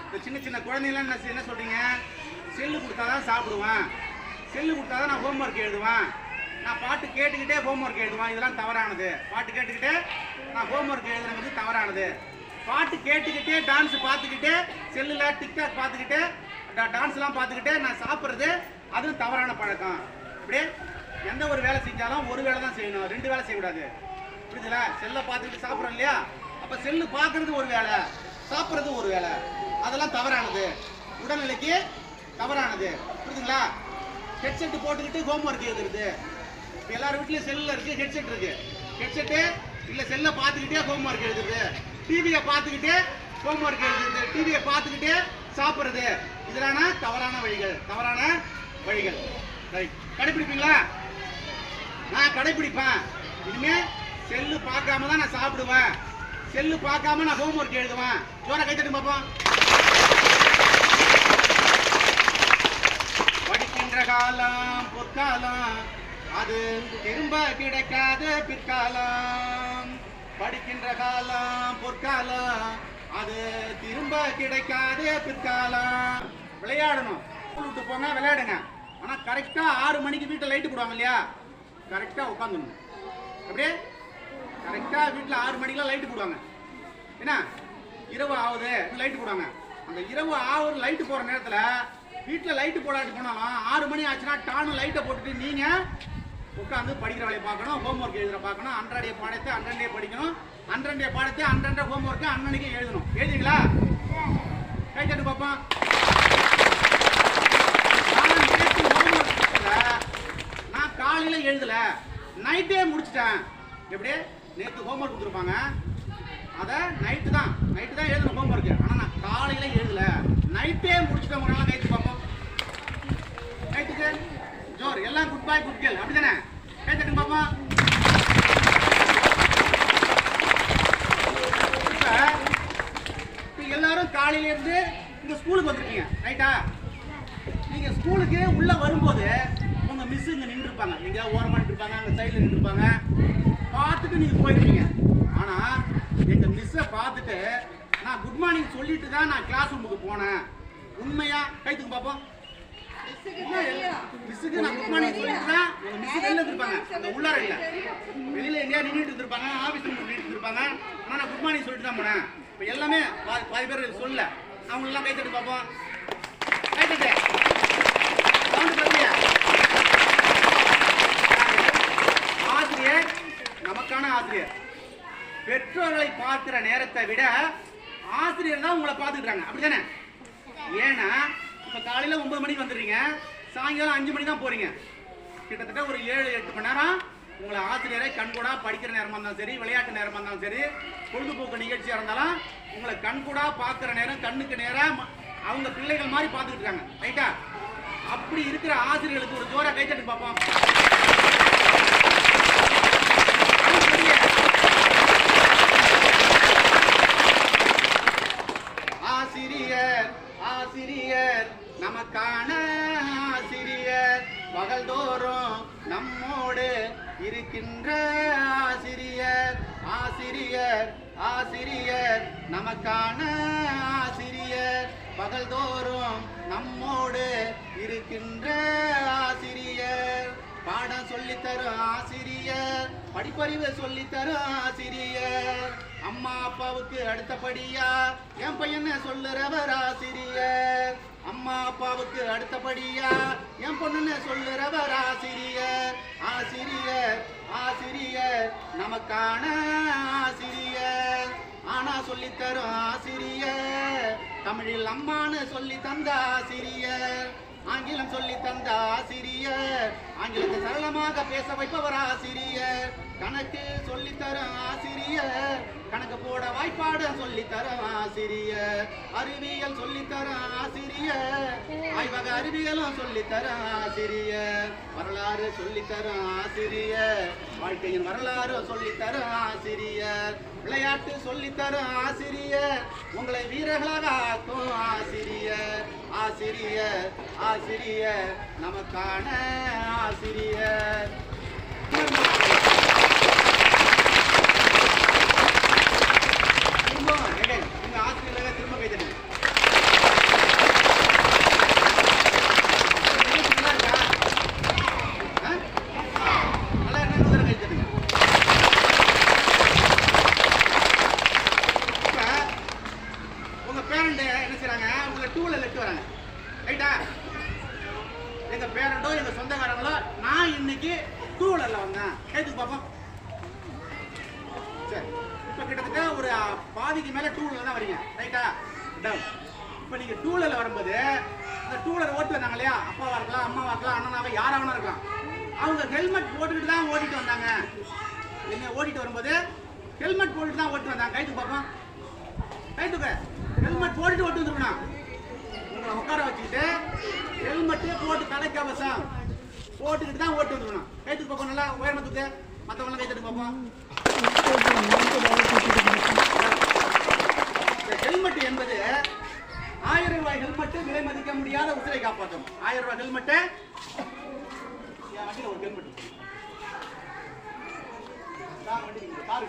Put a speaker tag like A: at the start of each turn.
A: இந்த சின்ன சின்ன குழந்தைங்களாம் என்ன சொல்றீங்க? செல்லு கொடுத்தாதான் சாப்பிடுவேன், செல்லு கொடுத்தாதான் நான் ஹோம்ஒர்க் எழுதுவேன், நான் பாட்டு கேட்டுக்கிட்டே ஹோம்ஒர்க் எழுதுவேன். இதெல்லாம் தவறானது. பாட்டு கேட்டுக்கிட்டே நான் ஹோம்ஒர்க் எழுதுறது தவறானது. பாட்டு கேட்டுக்கிட்டே டான்ஸ் பார்த்துக்கிட்டே செல்லில் டிக்டாக் பார்த்துக்கிட்டே டான்ஸ்லாம் பார்த்துக்கிட்டே நான் சாப்பிட்றது அதுவும் தவறான பழக்கம். இப்படியே எந்த ஒரு வேலை செஞ்சாலும் ஒரு வேலை தான் செய்யணும், 2 வேலை செய்யக்கூடாது. புரியுதுல? செல்லை பார்த்துக்கிட்டு சாப்பிட்றோம் இல்லையா? அப்போ செல்லு பார்க்கறது ஒரு வேலை, சாப்பிட்றது ஒரு வேலை. அதெல்லாம் தவறானது, உடல்நிலைக்கு தவறானது. புரியுதுங்களா? ஹெட்செட் போட்டுக்கிட்டு ஹோம்ஒர்க் எழுதுறது. இப்போ எல்லார் வீட்லையும் செல்லில் இருக்குது, ஹெட்செட் இருக்குது. ஹெட்செட்டு இல்லை செல்லை பார்த்துக்கிட்டே ஹோம்ஒர்க் எழுதுறது, டிவியை பார்த்துக்கிட்டே ஹோம்ஒர்க் எழுதுறது, டிவியை பார்த்துக்கிட்டே சாப்பிட்றது. இதெல்லாம் தவறான வழிகள், தவறான வழிகள். ரைட், கடைப்பிடிப்பீங்களா? நான் கடைப்பிடிப்பேன். இனிமே செல்லு பார்க்காம தான் நான் சாப்பிடுவேன், செல்லு பார்க்காம நான் ஹோம்ஒர்க் எழுதுவேன். ஜோரா கை தட்டி பார்ப்போம். படிக்கின்ற காலம் பொற்காலம், அது திரும்ப கிடைக்காத பிற்காலம். படிக்கின்ற காலம் பொற்காலம், அது திரும்ப கிடைக்காத பிற்காலம். விளையாடணும், விட்டு போங்க விளையாடுங்க. ஆனால் கரெக்டாக 6 மணிக்கு வீட்டில் லைட்டு போடுவாங்க இல்லையா? கரெக்டாக உட்காந்துடணும். அப்படியே கரெக்டாக வீட்டில் 6 மணிக்கெலாம் லைட்டு போடுவாங்க. என்ன இரவு ஆகுது லைட்டு போடுவாங்க. அந்த இரவு ஆகுது லைட்டு போகிற நேரத்தில் வீட்டில் லைட்டு போடாட்டி போனாலும் 6 மணி ஆச்சுன்னா டானு லைட்டை போட்டுட்டு நீங்கள் உட்காந்து படிக்கிற வேலையை பார்க்கணும், ஹோம்ஒர்க் எழுதுகிற பார்க்கணும். அன்றாடைய பாடத்தை அன்றன்றைய படிக்கணும், அன்றன்றைய பாடத்தை அன்றன்ற ஹோம்ஒர்க்கை அன்னன்னைக்கு எழுதணும். எழுதிங்களா? கை தட்டு பார்ப்போம். நான் காலையில் எழுதல, நைட்டே முடிச்சிட்டேன். எப்படி? நேற்று ஹோம்ஒர்க் கொடுத்துருப்பாங்க, அதை நைட்டு தான் எழுதணும் ஹோம்ஒர்க்கு. ஆனால் நான் காலையில் எழுதல, நைட்டே முடிச்சுட்டேன். ஒரு நாள் கைத்து பார்ப்போம். கைத்துக்கு ஜோர். எல்லாம் குட் பாய் குட் கேர்ள், அப்படி தானே? கை தட்டு பார்ப்போம். இப்போ எல்லாரும் காலையிலேருந்து இங்கே ஸ்கூலுக்கு வந்துருக்கீங்க, ரைட்டா? நீங்கள் ஸ்கூலுக்கு உள்ளே வரும்போது உங்கள் மிஸ்ஸு இங்கே நின்றுருப்பாங்க, எங்கேயாவது ஓரமாக நின்றுருப்பாங்க, அங்கே சைடில் நின்றுருப்பாங்க. பார்த்துட்டு நீங்கள் போயிருக்கீங்க. ஆனால் எங்கள் மிஸ்ஸை பார்த்துட்டு நான் குட் மார்னிங் சொல்லிட்டு தான் நான் கிளாஸ் ரூமுக்கு போனேன். உண்மையா? கைத்துக்கு பார்ப்போம். மிஸ்ஸுக்கு நான் குட் மார்னிங் சொல்லிட்டு தான். உங்கள் மிஸ் வெளியில் இருந்திருப்பாங்க, அந்த உள்ளார இல்லை, வெளியில் எங்கேயா நின்றுட்டு இருந்திருப்பாங்க, ஆஃபீஸ் ரூம் நின்றுட்டு இருப்பாங்க. ஆனால் நான் குட் மார்னிங் சொல்லிட்டு தான் போனேன். இப்போ எல்லாமே பாதி பேர் சொல்லல, அவங்களெல்லாம் கை தட்டு பார்ப்போம். கை தட்டு ஆசிரியர் நமக்கான ஆசிரியர். பெற்றோர்களை பார்க்கிற நேரத்தை விட ஆசிரியர் தான் உங்களை பார்த்துக்கிறாங்க, அப்படித்தானே? ஏன்னா இப்போ காலையில் 9 மணிக்கு வந்துடுறீங்க, சாயங்காலம் 5 மணி தான் போறீங்க. கிட்டத்தட்ட ஒரு 7-8 மணி நேரம் உங்களை ஆசிரியரை கண்கூடா படிக்கிற நேரமாக இருந்தாலும் சரி, விளையாட்டு நேரமாக இருந்தாலும் சரி, பொழுதுபோக்கு நிகழ்ச்சியாக இருந்தாலும் உங்களை கண்கூடா பார்க்குற நேரம், கண்ணுக்கு நேரம் அவங்க பிள்ளைகள் மாதிரி பார்த்துக்கிட்டு இருக்காங்க, ரைட்டா? அப்படி இருக்கிற ஆசிரியர்களுக்கு ஒரு ஜோரா கைத்தட்டு பார்ப்போம். ஆசிரியர் ஆசிரியர் நமக்கான ஆசிரியர், பகல்தோறும் நம்மோடு இருக்கின்ற ஆசிரியர். ஆசிரியர் ஆசிரியர் நமக்கான ஆசிரியர், பகல்தோறும் நம்மோடு இருக்கின்ற ஆசிரியர். பாடம் சொல்லித்தரும் ஆசிரியர், படிப்பறிவு சொல்லித்தரும் ஆசிரியர். அம்மா அப்பாவுக்கு அடுத்தபடியா என் பையனை சொல்லுறவர் ஆசிரியர். அம்மா அப்பாவுக்கு அடுத்தபடியா என் பொண்ணுன்னு சொல்லுறவர் ஆசிரியர். ஆசிரியர் ஆசிரியர் நமக்கான ஆசிரியர். ஆனா சொல்லித்தரும் ஆசிரியர், தமிழில் அம்மான்னு சொல்லி தந்த ஆசிரியர். ஆங்கிலம் சொல்லி தந்த ஆசிரியர், ஆங்கிலத்தை சரளமாக பேச வைப்பவர் ஆசிரியர். கணக்கு சொல்லித்தரும் ஆசிரியர், கணக்கு போட வாய்ப்பாடு சொல்லித்தரும் ஆசிரியர். அறிவியல் சொல்லித்தரும் ஆசிரியர், ஆய்வக அறிவியலும் சொல்லித்தரும் ஆசிரியர். வரலாறு சொல்லித்தரும் ஆசிரியர், வாழ்க்கையின் வரலாறு சொல்லித்தரும் ஆசிரியர். விளையாட்டு சொல்லித்தரும் ஆசிரியர், உங்களை வீரர்களாக ஆக்கும் ஆசிரியர். ஆசிரியர் ஆசிரியர் நமக்கான ஆசிரியர். திரும்ப ஆசிரியர்கள் திரும்ப கைதட்டு. பேரண்ட் என்ன செய்றாங்க, உங்களை டூவில் லெட்டு வராங்க, ரைட்டா? எங்க பேரண்டோ எங்க சொந்தக்காரங்களோ நான் இன்னைக்கு டூவீலர்ல வந்தேன், கேட்டுக்கு பார்ப்போம். சரி, இப்போ கிட்டத்தட்ட ஒரு பாதிக்கு மேல டூவீலர் தான் வரீங்க, ரைட்டா? டவுன். இப்போ நீங்க டூவீலர்ல வரும்போது அந்த டூவீலர் ஓட்டு வந்தாங்க இல்லையா, அப்பாவா இருக்கலாம், அம்மாவா இருக்கலாம், அண்ணனாவா யாராவனா இருக்கலாம், அவங்க ஹெல்மெட் போட்டுக்கிட்டு தான் ஓட்டிட்டு வந்தாங்க. என்ன ஓட்டிட்டு வரும்போது ஹெல்மெட் போட்டுட்டு தான் ஓட்டு வந்தாங்க, கைத்துக்கு பார்ப்போம். கைத்துக்கு ஹெல்மெட் போட்டுட்டு ஓட்டு வந்துருக்கணும். உங்களை உட்கார வச்சுக்கிட்டு ஹெல்மெட்டு போட்டு தலைக்கவசம் போட்டுக்கிட்டு தான் ஓட்டு வந்துருக்கணும். கைத்துக்கு பார்ப்போம், நல்லா உயரத்துக்கு மற்றவங்களாம் கைத்துட்டு பார்ப்போம். ஹெல்மெட் என்பது 1000 ரூபாய் ஹெல்மெட் விலை மதிக்க முடியாத உசிரை காப்பாற்றும். 1000 ரூபாய் ஹெல்மெட், ஒரு ஹெல்மெட் கார்